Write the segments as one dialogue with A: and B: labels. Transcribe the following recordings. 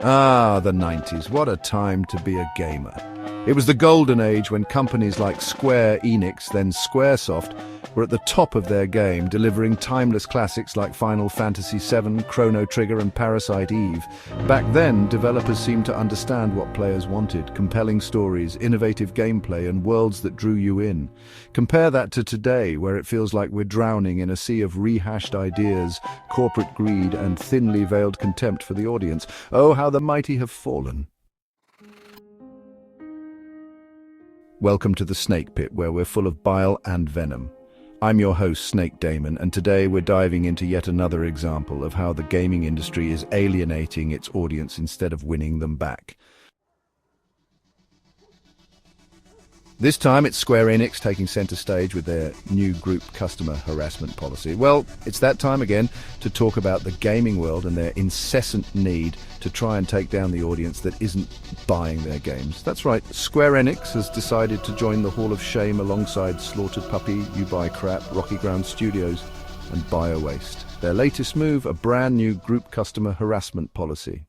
A: Ah, the 90s. What a time to be a gamer. It was the golden age when companies like Square Enix, then Squaresoft, were at the top of their game, delivering timeless classics like Final Fantasy VII, Chrono Trigger and Parasite Eve. Back then, developers seemed to understand what players wanted: compelling stories, innovative gameplay, and worlds that drew you in. Compare that to today, where it feels like we're drowning in a sea of rehashed ideas, corporate greed, and thinly veiled contempt for the audience. Oh, how the mighty have fallen. Welcome to the Snake Pit, where we're full of bile and venom. I'm your host, Snake Damon, and today we're diving into yet another example of how the gaming industry is alienating its audience instead of winning them back. This time it's Square Enix taking center stage with their new group customer harassment policy. Well, it's that time again to talk about the gaming world and their incessant need to try and take down the audience that isn't buying their games. That's right, Square Enix has decided to join the Hall of Shame alongside Slaughtered Puppy, You Buy Crap, Rocky Ground Studios and BioWaste. Their latest move, a brand new group customer harassment policy.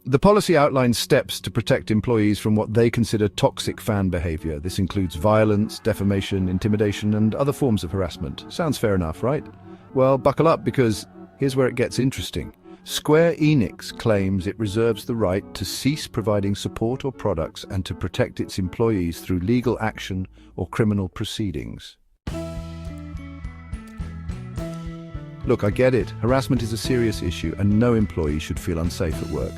A: The policy outlines steps to protect employees from what they consider toxic fan behavior. This includes violence, defamation, intimidation, and other forms of harassment. Sounds fair enough, right? Well, buckle up, because here's where it gets interesting. Square Enix claims it reserves the right to cease providing support or products and to protect its employees through legal action or criminal proceedings. Look, I get it. Harassment is a serious issue, and no employee should feel unsafe at work.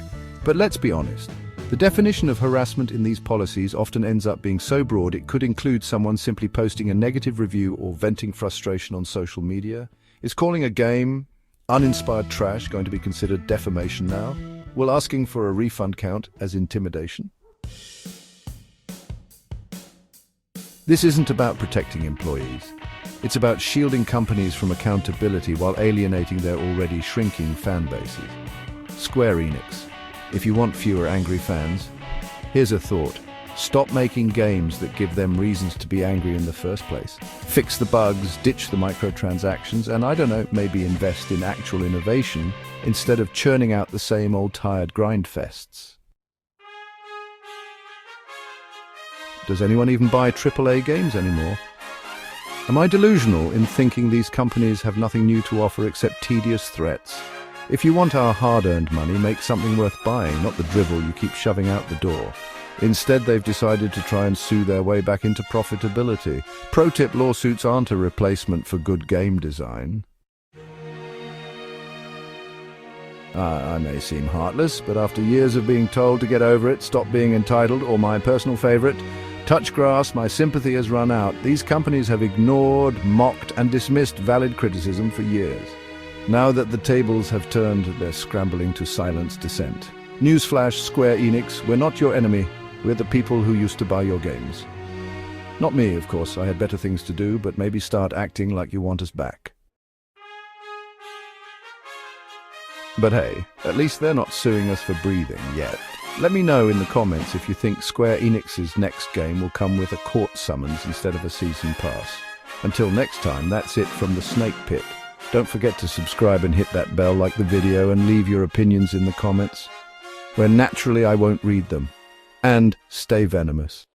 A: But let's be honest, the definition of harassment in these policies often ends up being so broad it could include someone simply posting a negative review or venting frustration on social media. Is calling a game uninspired trash going to be considered defamation now? Will asking for a refund count as intimidation? This isn't about protecting employees. It's about shielding companies from accountability while alienating their already shrinking fan bases. Square Enix. If you want fewer angry fans, here's a thought. Stop making games that give them reasons to be angry in the first place. Fix the bugs, ditch the microtransactions, and I don't know, maybe invest in actual innovation instead of churning out the same old tired grind fests. Does anyone even buy AAA games anymore? Am I delusional in thinking these companies have nothing new to offer except tedious threats? If you want our hard-earned money, make something worth buying, not the drivel you keep shoving out the door. Instead, they've decided to try and sue their way back into profitability. Pro tip: lawsuits aren't a replacement for good game design. I may seem heartless, but after years of being told to get over it, stop being entitled, or my personal favorite, touch grass, my sympathy has run out. These companies have ignored, mocked, and dismissed valid criticism for years. Now that the tables have turned, they're scrambling to silence dissent. Newsflash, Square Enix, we're not your enemy. We're the people who used to buy your games. Not me, of course. I had better things to do, but maybe start acting like you want us back. But hey, at least they're not suing us for breathing yet. Let me know in the comments if you think Square Enix's next game will come with a court summons instead of a season pass. Until next time, that's it from the Snake Pit. Don't forget to subscribe and hit that bell, like the video, and leave your opinions in the comments, where naturally I won't read them. And stay venomous.